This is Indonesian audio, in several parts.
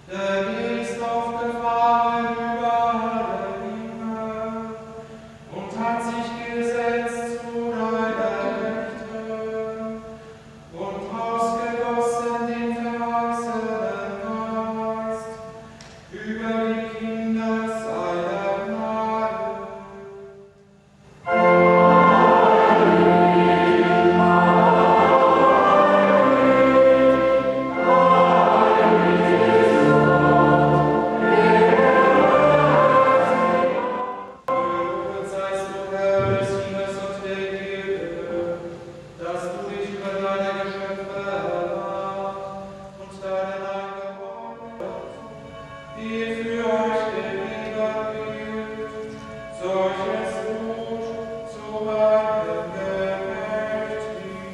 Der ist aufgefahren über alle Himmel und hat sich gesetzt zu deiner Rechten und ausgegossen den verheißenen Geist über die Kinder seiner Gnade. Gelobt seist du, Herr des Himmels und der Erde, dass du dich über deine Geschöpfe erbarmt und deinen Eingeborenen, die für euch gegeben wird, solches tut, zu meinem Gerecht ist.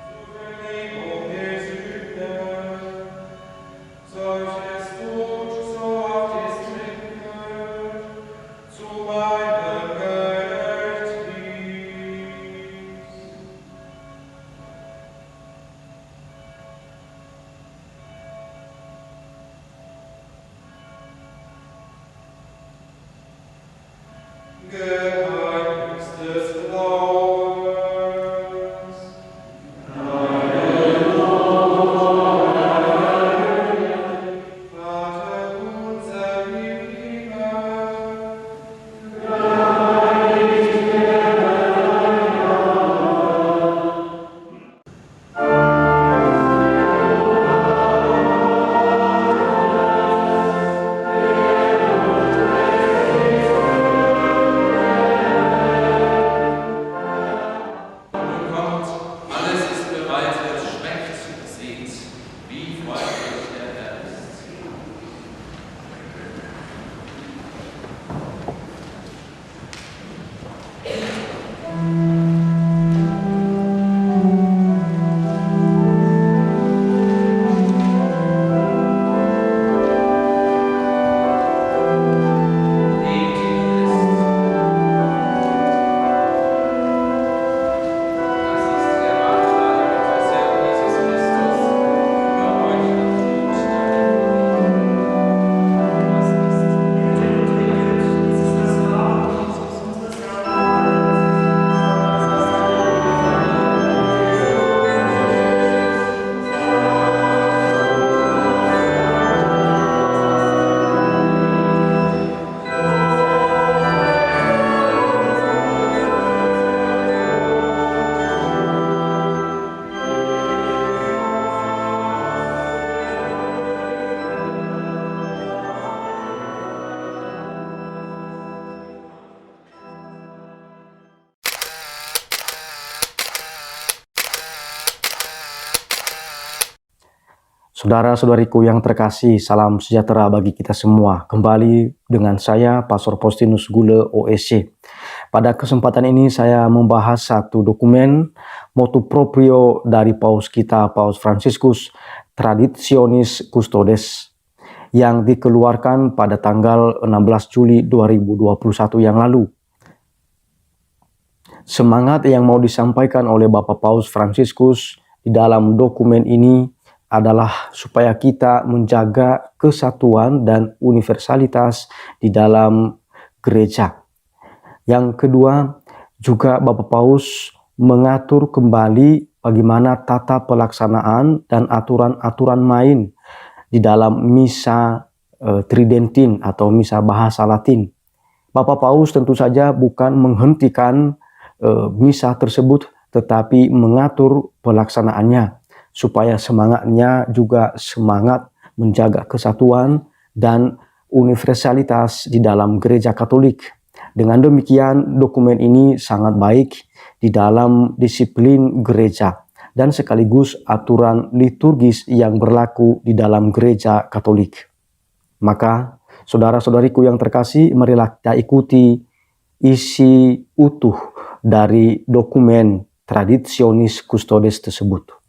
Zur Vergebung der Sünden, solches tut, so oft es trinket, zu meinem Gerecht ist. Geheimnis des Glaubens. Vater unser im Himmel, kommt, alles ist bereitet, schmeckt, seht, wie freundlich der Herr ist. Nehmt ihn ist. Das ist der Nachteil des Herrn Jesus Christus für euch und das ist dieses Lamm Jesus unseres Saudara-saudariku yang terkasih, salam sejahtera bagi kita semua. Kembali dengan saya, Pastor Faustinus Gule, OSC. Pada kesempatan ini saya membahas satu dokumen motu proprio dari Paus kita, Paus Fransiskus, Traditionis Custodes, yang dikeluarkan pada tanggal 16 Juli 2021 yang lalu. Semangat yang mau disampaikan oleh Bapak Paus Fransiskus di dalam dokumen ini adalah supaya kita menjaga kesatuan dan universalitas di dalam gereja. Yang kedua, juga Bapak Paus mengatur kembali bagaimana tata pelaksanaan dan aturan-aturan main di dalam misa Tridentin atau misa bahasa Latin. Bapak Paus tentu saja bukan menghentikan misa tersebut, tetapi mengatur pelaksanaannya supaya semangatnya juga semangat menjaga kesatuan dan universalitas di dalam gereja Katolik. Dengan demikian, dokumen ini sangat baik di dalam disiplin gereja dan sekaligus aturan liturgis yang berlaku di dalam gereja Katolik. Maka, saudara-saudariku yang terkasih, marilah kita ikuti isi utuh dari dokumen Traditionis Custodes tersebut.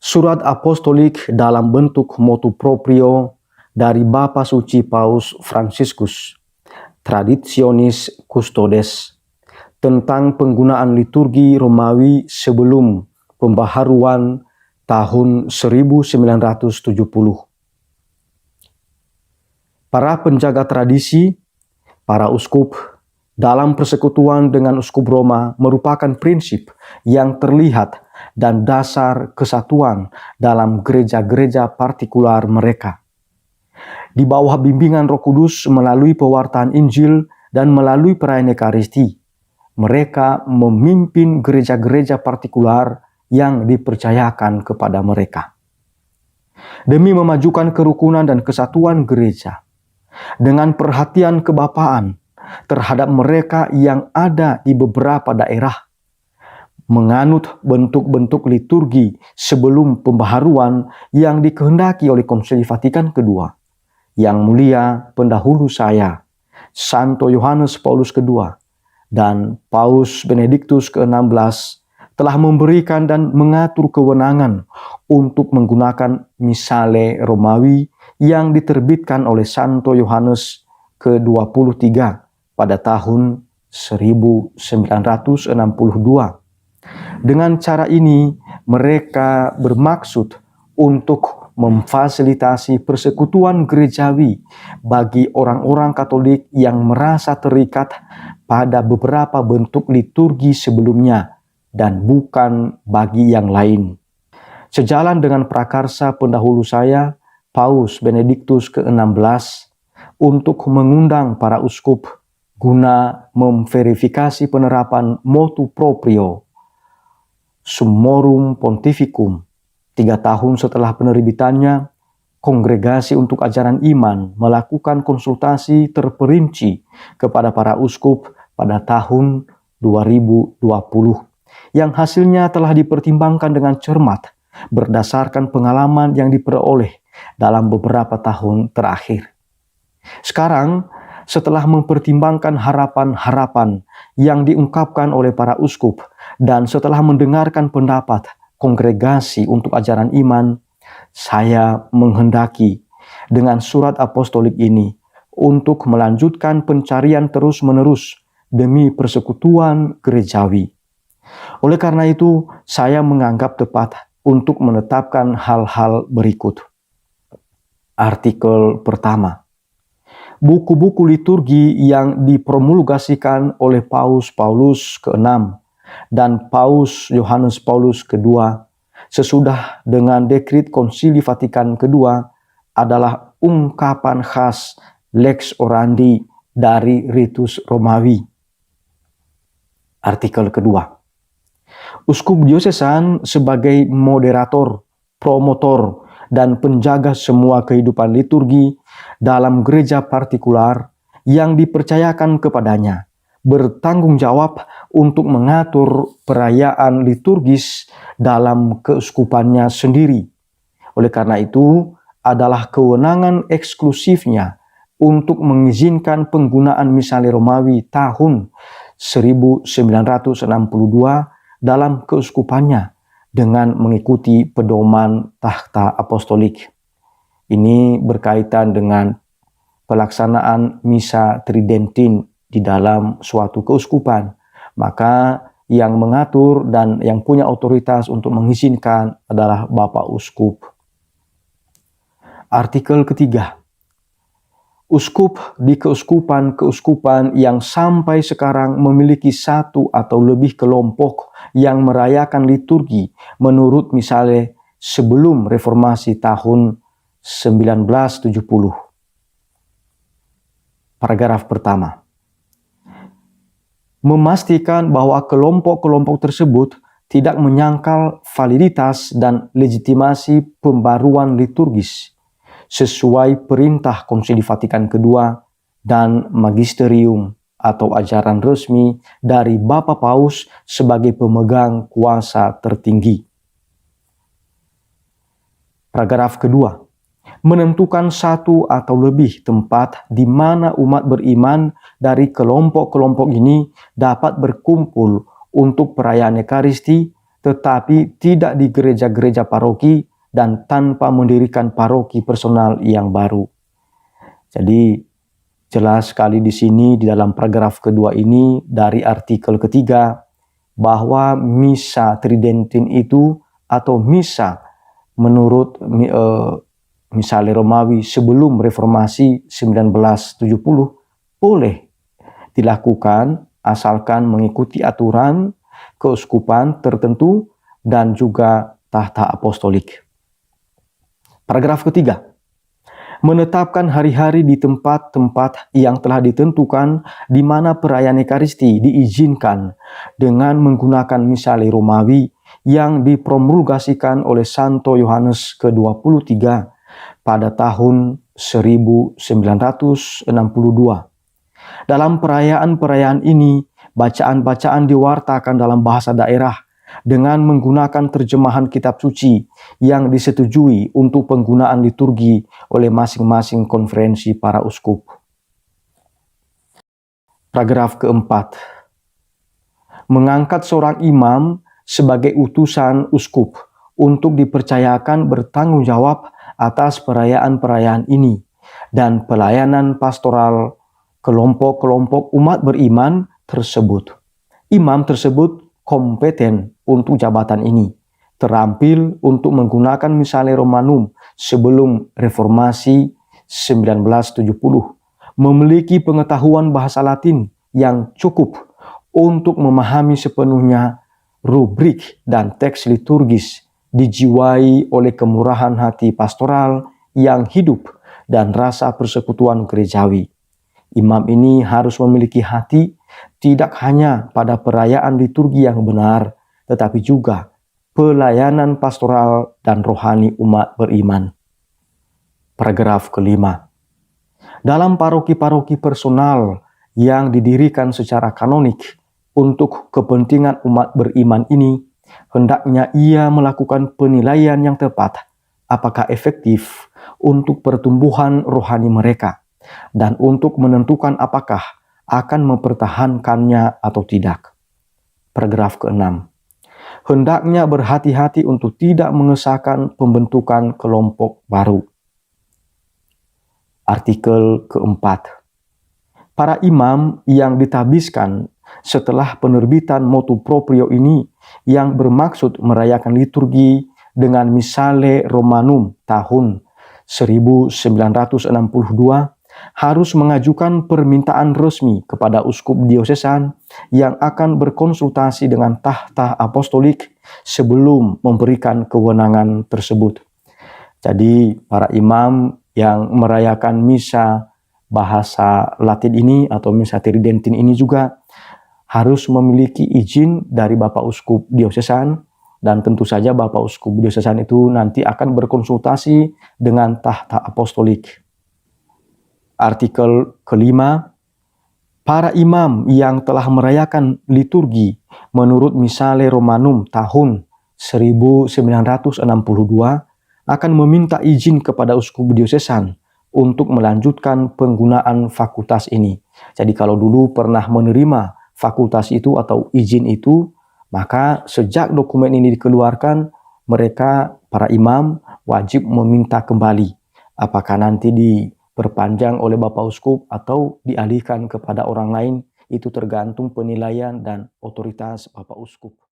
Surat apostolik dalam bentuk motu proprio dari Bapa Suci Paus Fransiskus, Traditionis Custodes, tentang penggunaan liturgi Romawi sebelum pembaharuan tahun 1970. Para penjaga tradisi, para uskup, dalam persekutuan dengan uskup Roma merupakan prinsip yang terlihat dan dasar kesatuan dalam gereja-gereja partikular mereka. Di bawah bimbingan Roh Kudus melalui pewartaan Injil dan melalui perayaan Ekaristi, mereka memimpin gereja-gereja partikular yang dipercayakan kepada mereka. Demi memajukan kerukunan dan kesatuan gereja, dengan perhatian kebapaan terhadap mereka yang ada di beberapa daerah, menganut bentuk-bentuk liturgi sebelum pembaharuan yang dikehendaki oleh Konsili Vatikan II. Yang mulia pendahulu saya, Santo Yohanes Paulus II dan Paus Benediktus ke-16 telah memberikan dan mengatur kewenangan untuk menggunakan Missale Romawi yang diterbitkan oleh Santo Yohanes ke-23 pada tahun 1962. Dengan cara ini, mereka bermaksud untuk memfasilitasi persekutuan gerejawi bagi orang-orang Katolik yang merasa terikat pada beberapa bentuk liturgi sebelumnya dan bukan bagi yang lain. Sejalan dengan prakarsa pendahulu saya, Paus Benediktus ke-16, untuk mengundang para uskup guna memverifikasi penerapan motu proprio Summorum Pontificum. 3 tahun setelah penerbitannya, Kongregasi untuk Ajaran Iman melakukan konsultasi terperinci kepada para uskup pada tahun 2020, yang hasilnya telah dipertimbangkan dengan cermat berdasarkan pengalaman yang diperoleh dalam beberapa tahun terakhir. Sekarang, setelah mempertimbangkan harapan-harapan yang diungkapkan oleh para uskup dan setelah mendengarkan pendapat Kongregasi untuk Ajaran Iman, saya menghendaki dengan surat apostolik ini untuk melanjutkan pencarian terus-menerus demi persekutuan gerejawi. Oleh karena itu, saya menganggap tepat untuk menetapkan hal-hal berikut. Artikel pertama. Buku-buku liturgi yang dipromulgasikan oleh Paus Paulus ke-6 dan Paus Yohanes Paulus II sesudah dengan dekrit Konsili Vatikan II adalah ungkapan khas lex orandi dari ritus Romawi. Artikel kedua. Uskup diosesan sebagai moderator, promotor, dan penjaga semua kehidupan liturgi dalam gereja partikular yang dipercayakan kepadanya, bertanggung jawab untuk mengatur perayaan liturgis dalam keuskupannya sendiri. Oleh karena itu, adalah kewenangan eksklusifnya untuk mengizinkan penggunaan Missale Romawi tahun 1962 dalam keuskupannya dengan mengikuti pedoman Takhta Apostolik. Ini berkaitan dengan pelaksanaan Misa Tridentin di dalam suatu keuskupan. Maka yang mengatur dan yang punya otoritas untuk mengizinkan adalah Bapak Uskup. Artikel ketiga. Uskup di keuskupan-keuskupan yang sampai sekarang memiliki satu atau lebih kelompok yang merayakan liturgi menurut Missale sebelum reformasi tahun 1970. Paragraf pertama. Memastikan bahwa kelompok-kelompok tersebut tidak menyangkal validitas dan legitimasi pembaruan liturgis sesuai perintah Konsili Vatikan II dan magisterium atau ajaran resmi dari Bapak Paus sebagai pemegang kuasa tertinggi. Paragraf kedua. Menentukan satu atau lebih tempat di mana umat beriman dari kelompok-kelompok ini dapat berkumpul untuk perayaan Ekaristi, tetapi tidak di gereja-gereja paroki dan tanpa mendirikan paroki personal yang baru. Jadi jelas sekali di sini di dalam paragraf kedua ini dari artikel ketiga bahwa misa Tridentin itu atau misa menurut misalnya Romawi sebelum reformasi 1970 boleh dilakukan asalkan mengikuti aturan keuskupan tertentu dan juga tahta apostolik. Paragraf ketiga, menetapkan hari-hari di tempat-tempat yang telah ditentukan di mana perayaan Ekaristi diizinkan dengan menggunakan misale Romawi yang dipromulgasikan oleh Santo Yohanes ke-23 pada tahun 1962. Dalam perayaan-perayaan ini, bacaan-bacaan diwartakan dalam bahasa daerah dengan menggunakan terjemahan kitab suci yang disetujui untuk penggunaan liturgi oleh masing-masing konferensi para uskup. Paragraf keempat, mengangkat seorang imam sebagai utusan uskup untuk dipercayakan bertanggung jawab atas perayaan-perayaan ini dan pelayanan pastoral kelompok-kelompok umat beriman tersebut. Imam tersebut kompeten untuk jabatan ini, terampil untuk menggunakan misale Romanum sebelum reformasi 1970, memiliki pengetahuan bahasa Latin yang cukup untuk memahami sepenuhnya rubrik dan teks liturgis, dijiwai oleh kemurahan hati pastoral yang hidup dan rasa persekutuan gerejawi. Imam ini harus memiliki hati tidak hanya pada perayaan liturgi yang benar, tetapi juga pelayanan pastoral dan rohani umat beriman. Paragraf kelima, dalam paroki-paroki personal yang didirikan secara kanonik untuk kepentingan umat beriman ini, hendaknya ia melakukan penilaian yang tepat apakah efektif untuk pertumbuhan rohani mereka dan untuk menentukan apakah akan mempertahankannya atau tidak. Paragraf ke-6. Hendaknya berhati-hati untuk tidak mengesahkan pembentukan kelompok baru. Artikel keempat. Para imam yang ditabiskan setelah penerbitan motu proprio ini yang bermaksud merayakan liturgi dengan misale Romanum tahun 1962 harus mengajukan permintaan resmi kepada uskup diosesan yang akan berkonsultasi dengan tahta apostolik sebelum memberikan kewenangan tersebut. Jadi para imam yang merayakan misa bahasa Latin ini atau misa Tridentin ini juga harus memiliki izin dari Bapak Uskup Diosesan, dan tentu saja Bapak Uskup Diosesan itu nanti akan berkonsultasi dengan tahta apostolik. Artikel kelima, para imam yang telah merayakan liturgi menurut misale Romanum tahun 1962 akan meminta izin kepada uskup diosesan untuk melanjutkan penggunaan fakultas ini. Jadi kalau dulu pernah menerima fakultas itu atau izin itu, maka sejak dokumen ini dikeluarkan, mereka, para imam, wajib meminta kembali. Apakah nanti diperpanjang oleh Bapak Uskup atau dialihkan kepada orang lain, itu tergantung penilaian dan otoritas Bapak Uskup.